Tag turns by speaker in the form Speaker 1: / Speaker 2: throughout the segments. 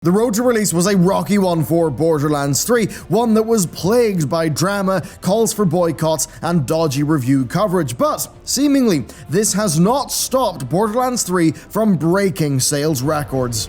Speaker 1: The road to release was a rocky one for Borderlands 3, one that was plagued by drama, calls for boycotts, and dodgy review coverage, but seemingly this has not stopped Borderlands 3 from breaking sales records.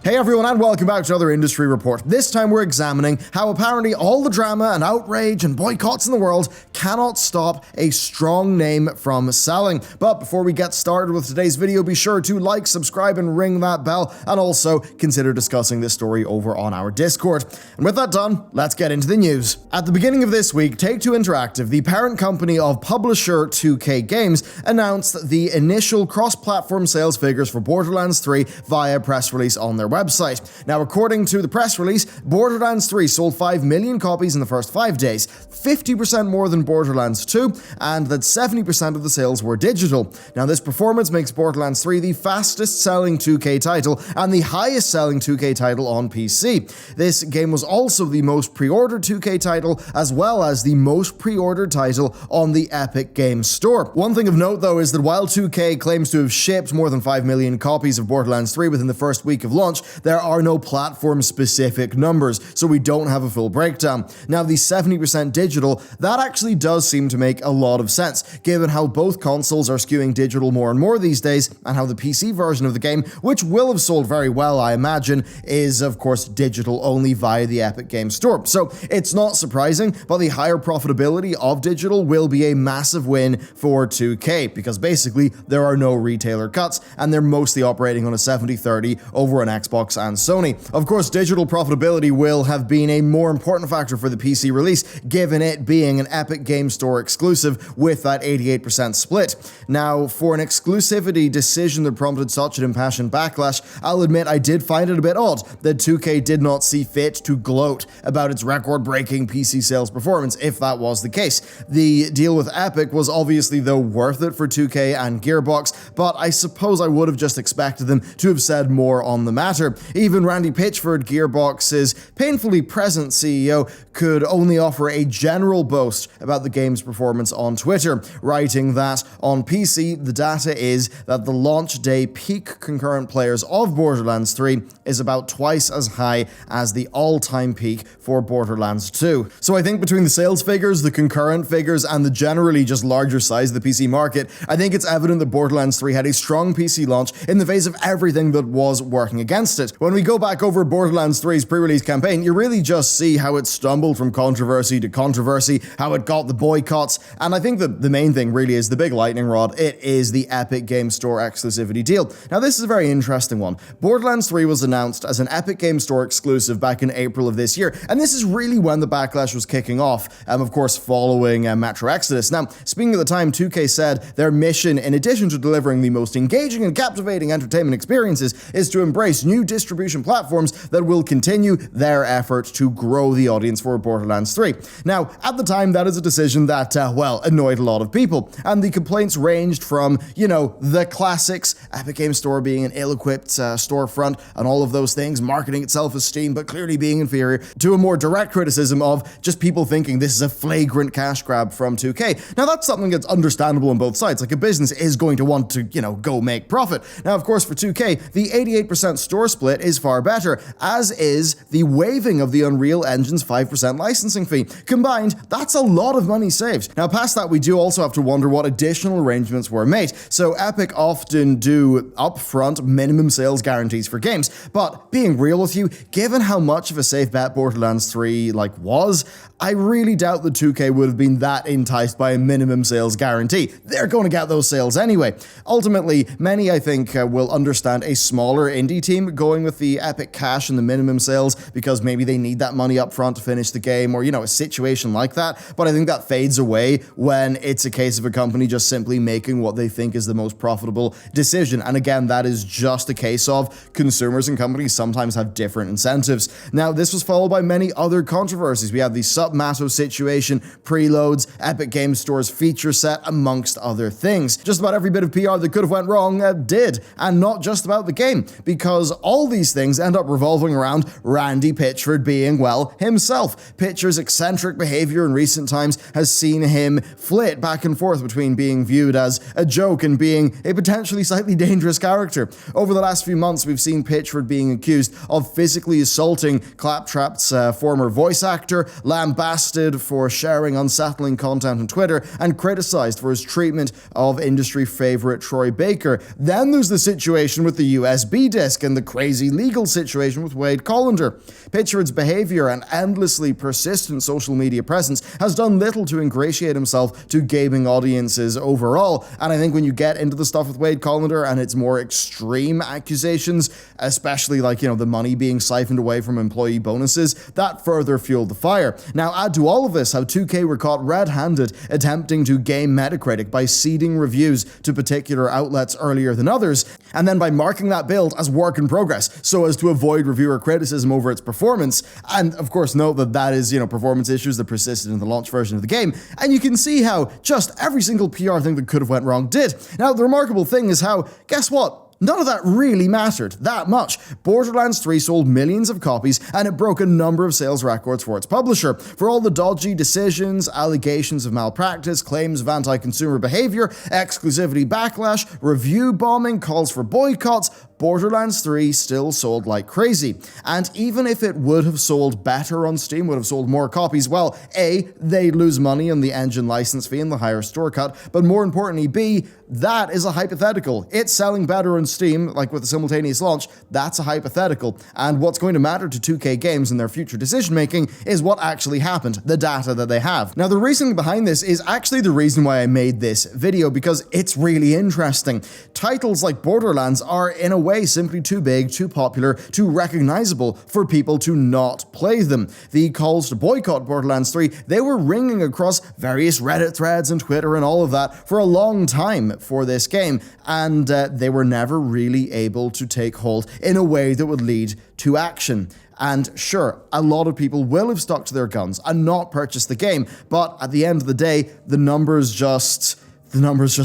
Speaker 1: Hey everyone, and welcome back to another industry report. This time we're examining how apparently all the drama and outrage and boycotts in the world cannot stop a strong name from selling. But before we get started with today's video, be sure to like, subscribe, and ring that bell, and also consider discussing this story over on our Discord. And with that done, let's get into the news. At the beginning of this week, Take-Two Interactive, the parent company of publisher 2K Games, announced the initial cross-platform sales figures for Borderlands 3 via a press release on their website. Now, according to the press release, Borderlands 3 sold 5 million copies in the first 5 days, 50% more than Borderlands 2, and that 70% of the sales were digital. Now, this performance makes Borderlands 3 the fastest-selling 2K title and the highest-selling 2K title on PC. This game was also the most pre-ordered 2K title, as well as the most pre-ordered title on the Epic Games Store. One thing of note, though, is that while 2K claims to have shipped more than 5 million copies of Borderlands 3 within the first week of launch, there are no platform-specific numbers, so we don't have a full breakdown. Now, the 70% digital, that actually does seem to make a lot of sense, given how both consoles are skewing digital more and more these days, and how the PC version of the game, which will have sold very well, I imagine, is, of course, digital only via the Epic Games Store. So, it's not surprising, but the higher profitability of digital will be a massive win for 2K, because basically, there are no retailer cuts, and they're mostly operating on a 70-30 over an Xbox and Sony. Of course, digital profitability will have been a more important factor for the PC release, given it being an Epic Games Store exclusive with that 88% split. Now, for an exclusivity decision that prompted such an impassioned backlash, I'll admit I did find it a bit odd that 2K did not see fit to gloat about its record-breaking PC sales performance, if that was the case. The deal with Epic was obviously, though, worth it for 2K and Gearbox, but I suppose I would have just expected them to have said more on the matter. Even Randy Pitchford, Gearbox's painfully present CEO, could only offer a general boast about the game's performance on Twitter, writing that on PC, the data is that the launch day peak concurrent players of Borderlands 3 is about twice as high as the all-time peak for Borderlands 2. So I think between the sales figures, the concurrent figures, and the generally just larger size of the PC market, I think it's evident that Borderlands 3 had a strong PC launch in the face of everything that was working against it. When we go back over Borderlands 3's pre-release campaign, you really just see how it stumbled from controversy to controversy, how it got the boycotts, and I think that the main thing really is the big lightning rod. It is the Epic Games Store exclusivity deal. Now, this is a very interesting one. Borderlands 3 was announced as an Epic Games Store exclusive back in April of this year, and this is really when the backlash was kicking off, of course, following Metro Exodus. Now, speaking of the time, 2K said their mission, in addition to delivering the most engaging and captivating entertainment experiences, is to embrace new distribution platforms that will continue their effort to grow the audience for Borderlands 3. Now, at the time, that is a decision that, annoyed a lot of people, and the complaints ranged from, the classics, Epic Games Store being an ill-equipped storefront and all of those things, marketing itself as Steam but clearly being inferior, to a more direct criticism of just people thinking this is a flagrant cash grab from 2K. Now, that's something that's understandable on both sides. Like, a business is going to want to, go make profit. Now, of course, for 2K, the 88% store split is far better, as is the waiving of the Unreal Engine's 5% licensing fee. Combined, that's a lot of money saved. Now, past that, we do also have to wonder what additional arrangements were made. So Epic often do upfront minimum sales guarantees for games, but being real with you, given how much of a safe bet Borderlands 3 was, I really doubt that 2K would have been that enticed by a minimum sales guarantee. They're going to get those sales anyway. Ultimately, many, I think, will understand a smaller indie team going with the Epic cash and the minimum sales because maybe they need that money up front to finish the game, or, a situation like that. But I think that fades away when it's a case of a company just simply making what they think is the most profitable decision. And again, that is just a case of consumers and companies sometimes have different incentives. Now, this was followed by many other controversies. We have the Submato situation, preloads, Epic Games Store's feature set, amongst other things. Just about every bit of PR that could have went wrong did, and not just about the game, because all these things end up revolving around Randy Pitchford being, well, himself. Pitcher's eccentric behavior in recent times has seen him flit back and forth between being viewed as a joke and being a potentially slightly dangerous character. Over the last few months, we've seen Pitchford being accused of physically assaulting Claptrap's former voice actor, lambasted for sharing unsettling content on Twitter, and criticized for his treatment of industry favorite Troy Baker. Then there's the situation with the USB disk and the crazy legal situation with Wade Colander. Pitchford's behavior and endlessly persistent social media presence has done little to ingratiate himself to gaming audiences overall, and I think when you get into the stuff with Wade Colander and its more extreme accusations, especially like, the money being siphoned away from employee bonuses, that further fueled the fire. Now add to all of this how 2K were caught red-handed attempting to game Metacritic by seeding reviews to particular outlets earlier than others, and then by marking that build as work in progress so as to avoid reviewer criticism over its performance. And of course note that is, performance issues that persisted in the launch version of the game, and you can see how just every single PR thing that could have went wrong did. Now the remarkable thing is how, guess what? None of that really mattered that much. Borderlands 3 sold millions of copies, and it broke a number of sales records for its publisher. For all the dodgy decisions, allegations of malpractice, claims of anti-consumer behavior, exclusivity backlash, review bombing, calls for boycotts, Borderlands 3 still sold like crazy. And even if it would have sold better on Steam, would have sold more copies, well, A, they'd lose money on the engine license fee and the higher store cut, but more importantly, B, that is a hypothetical. It's selling better on Steam, like with a simultaneous launch, that's a hypothetical. And what's going to matter to 2K games and their future decision making is what actually happened, the data that they have. Now, the reasoning behind this is actually the reason why I made this video, because it's really interesting. Titles like Borderlands are, in a way, simply too big, too popular, too recognizable for people to not play them. The calls to boycott Borderlands 3, they were ringing across various Reddit threads and Twitter and all of that for a long time for this game, and they were never really able to take hold in a way that would lead to action. And sure, a lot of people will have stuck to their guns and not purchased the game, but at the end of the day, the numbers just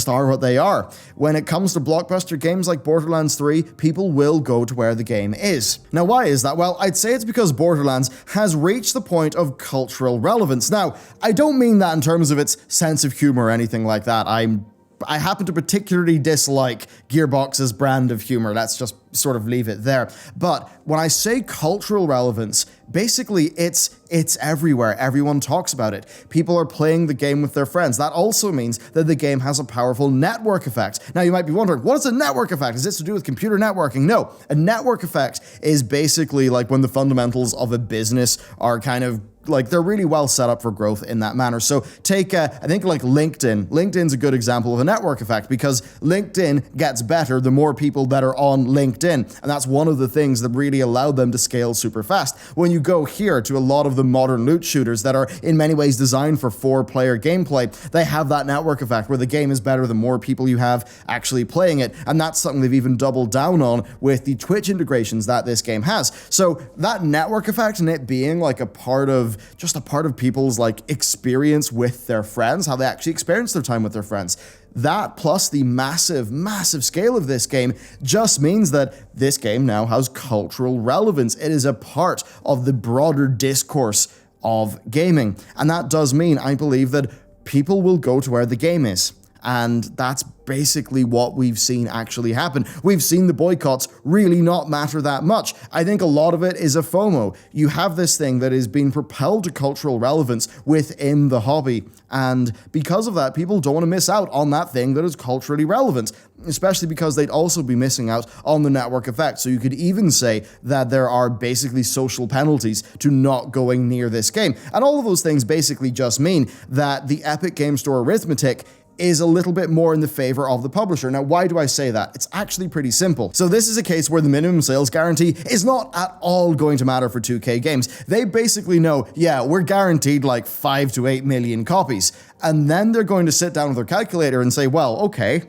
Speaker 1: are what they are. When it comes to blockbuster games like Borderlands 3, people will go to where the game is. Now, why is that? Well, I'd say it's because Borderlands has reached the point of cultural relevance. Now, I don't mean that in terms of its sense of humor or anything like that. I happen to particularly dislike Gearbox's brand of humor. Let's just sort of leave it there. But when I say cultural relevance, basically it's everywhere. Everyone talks about it. People are playing the game with their friends. That also means that the game has a powerful network effect. Now you might be wondering, what is a network effect? Is this to do with computer networking? No, a network effect is basically like when the fundamentals of a business are kind of like, they're really well set up for growth in that manner. So take, I think like LinkedIn. LinkedIn's a good example of a network effect because LinkedIn gets better the more people that are on LinkedIn. And that's one of the things that really allowed them to scale super fast. When you go here to a lot of the modern loot shooters that are in many ways designed for 4-player gameplay, they have that network effect where the game is better the more people you have actually playing it. And that's something they've even doubled down on with the Twitch integrations that this game has. So that network effect and it being like a part of people's like experience with their friends, how they actually experience their time with their friends. That plus the massive, massive scale of this game just means that this game now has cultural relevance. It is a part of the broader discourse of gaming. And that does mean, I believe, that people will go to where the game is. And that's basically what we've seen actually happen. We've seen the boycotts really not matter that much. I think a lot of it is a FOMO. You have this thing that is being propelled to cultural relevance within the hobby. And because of that, people don't want to miss out on that thing that is culturally relevant, especially because they'd also be missing out on the network effect. So you could even say that there are basically social penalties to not going near this game. And all of those things basically just mean that the Epic Game Store arithmetic is a little bit more in the favor of the publisher. Now, why do I say that? It's actually pretty simple. So this is a case where the minimum sales guarantee is not at all going to matter for 2K games. They basically know, yeah, we're guaranteed like 5 to 8 million copies. And then they're going to sit down with their calculator and say, well, okay,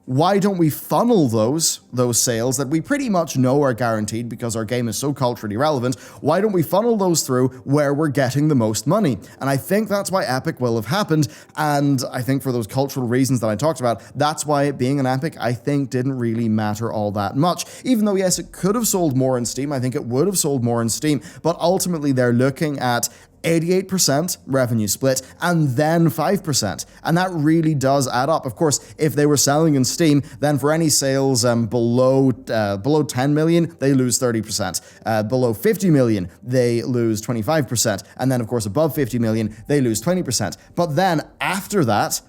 Speaker 1: why don't we funnel those sales that we pretty much know are guaranteed because our game is so culturally relevant, why don't we funnel those through where we're getting the most money? And I think that's why Epic will have happened, and I think for those cultural reasons that I talked about, that's why it being an Epic, I think, didn't really matter all that much. Even though, yes, it could have sold more in Steam, I think it would have sold more in Steam, but ultimately they're looking at 88% revenue split and then 5%. And that really does add up. Of course, if they were selling in Steam, then for any sales below 10 million, they lose 30%. Below 50 million, they lose 25%. And then, of course, above 50 million, they lose 20%. But then after that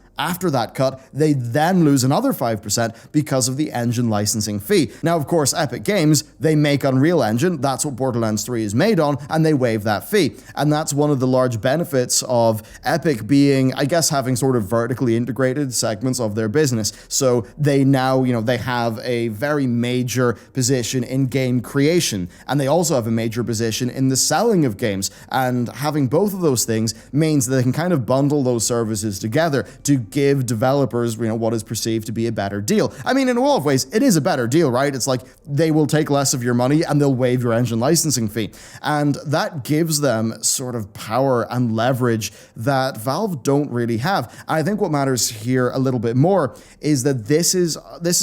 Speaker 1: cut, they then lose another 5% because of the engine licensing fee. Now, of course, Epic Games, they make Unreal Engine, that's what Borderlands 3 is made on, and they waive that fee. And that's one of the large benefits of Epic being, I guess, having sort of vertically integrated segments of their business. So they now, they have a very major position in game creation, and they also have a major position in the selling of games. And having both of those things means that they can kind of bundle those services together to give developers, what is perceived to be a better deal. I mean, in a lot of ways, it is a better deal, right? It's like they will take less of your money and they'll waive your engine licensing fee. And that gives them sort of power and leverage that Valve don't really have. And I think what matters here a little bit more is that this is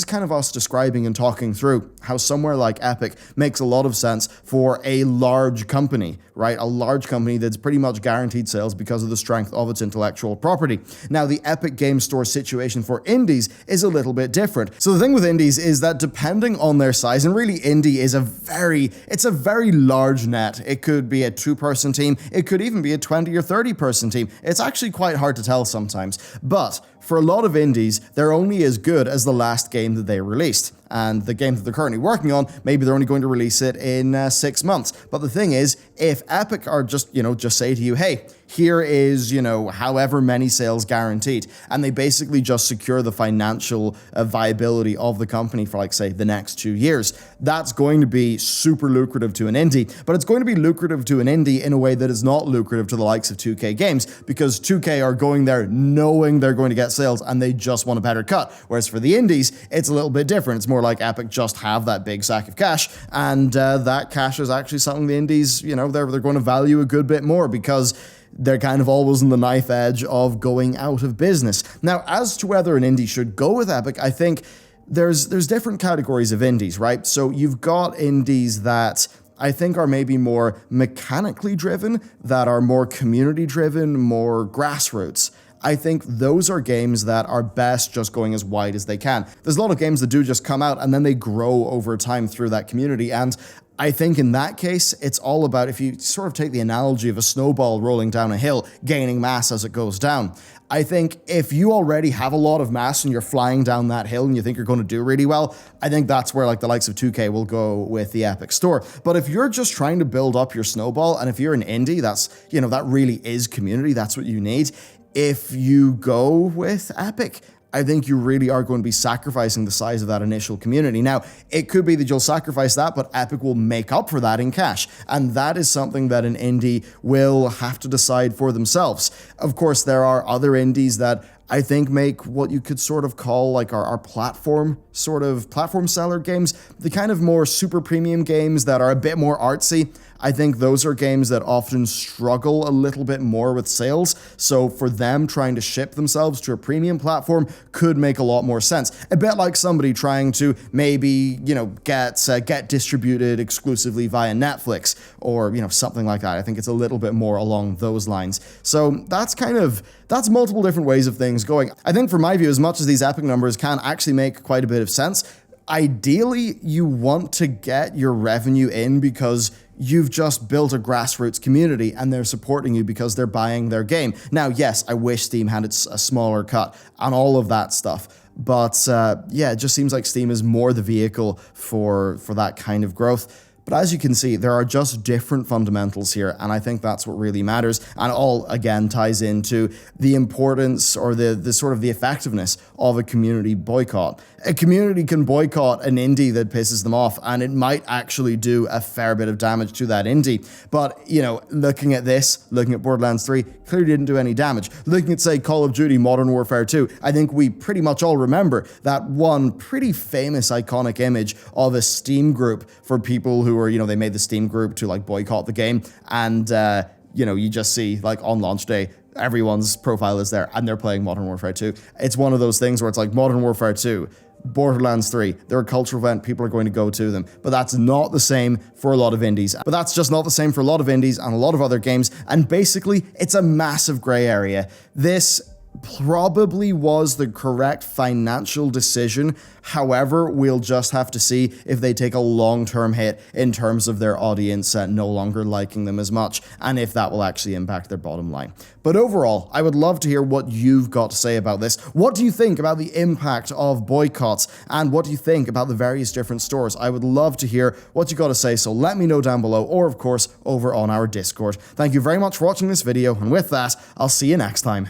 Speaker 1: kind of us describing and talking through how somewhere like Epic makes a lot of sense for a large company, right? A large company that's pretty much guaranteed sales because of the strength of its intellectual property. Now, the Epic Game Store situation for indies is a little bit different. So the thing with indies is that depending on their size, and really indie is a very large net. It could be a 2-person team. It could even be a 20 or 30-person team. It's actually quite hard to tell sometimes. But for a lot of indies, they're only as good as the last game that they released. And the game that they're currently working on, maybe they're only going to release it in 6 months. But the thing is, if Epic are just say to you, hey, here is, however many sales guaranteed, and they basically just secure the financial viability of the company for, like, say, the next 2 years, that's going to be super lucrative to an indie. But it's going to be lucrative to an indie in a way that is not lucrative to the likes of 2K Games, because 2K are going there knowing they're going to get sales and they just want a better cut. Whereas for the indies, it's a little bit different. It's more like Epic just have that big sack of cash, and that cash is actually something the indies, they're going to value a good bit more because they're kind of always on the knife edge of going out of business. Now, as to whether an indie should go with Epic, I think there's different categories of indies, right? So you've got indies that I think are maybe more mechanically driven, that are more community driven, more grassroots. I think those are games that are best just going as wide as they can. There's a lot of games that do just come out and then they grow over time through that community, and I think in that case, it's all about, if you sort of take the analogy of a snowball rolling down a hill, gaining mass as it goes down. I think if you already have a lot of mass and you're flying down that hill and you think you're going to do really well, I think that's where, like, the likes of 2K will go with the Epic Store. But if you're just trying to build up your snowball, and if you're an indie, that's, that really is community, that's what you need. If you go with Epic, I think you really are going to be sacrificing the size of that initial community. Now, it could be that you'll sacrifice that, but Epic will make up for that in cash. And that is something that an indie will have to decide for themselves. Of course, there are other indies that I think make what you could sort of call like our platform seller games, the kind of more super premium games that are a bit more artsy. I think those are games that often struggle a little bit more with sales. So for them trying to ship themselves to a premium platform could make a lot more sense. A bit like somebody trying to maybe, get distributed exclusively via Netflix or, something like that. I think it's a little bit more along those lines. So that's multiple different ways of things going. I think from my view, as much as these Epic numbers can actually make quite a bit of sense, ideally you want to get your revenue in because you've just built a grassroots community and they're supporting you because they're buying their game. Now, yes, I wish Steam had a smaller cut on all of that stuff, but it just seems like Steam is more the vehicle for that kind of growth. But as you can see, there are just different fundamentals here, and I think that's what really matters, and all, again, ties into the importance or the sort of the effectiveness of a community boycott. A community can boycott an indie that pisses them off, and it might actually do a fair bit of damage to that indie. But, you know, looking at this, looking at Borderlands 3, clearly didn't do any damage. Looking at, say, Call of Duty Modern Warfare 2, I think we pretty much all remember that one pretty famous iconic image of a Steam group for people who were, you know, they made the Steam group to like boycott the game, and you know, you just see like on launch day everyone's profile is there and they're playing Modern Warfare 2. It's one of those things where it's like Modern Warfare 2, Borderlands 3, they're a cultural event, people are going to go to them, but that's not the same for a lot of indies. But that's just not the same for a lot of indies and a lot of other games, and basically it's a massive gray area. This probably was the correct financial decision. However, we'll just have to see if they take a long-term hit in terms of their audience no longer liking them as much, and if that will actually impact their bottom line. But overall, I would love to hear what you've got to say about this. What do you think about the impact of boycotts, and what do you think about the various different stores? I would love to hear what you got to say, so let me know down below, or of course, over on our Discord. Thank you very much for watching this video, and with that, I'll see you next time.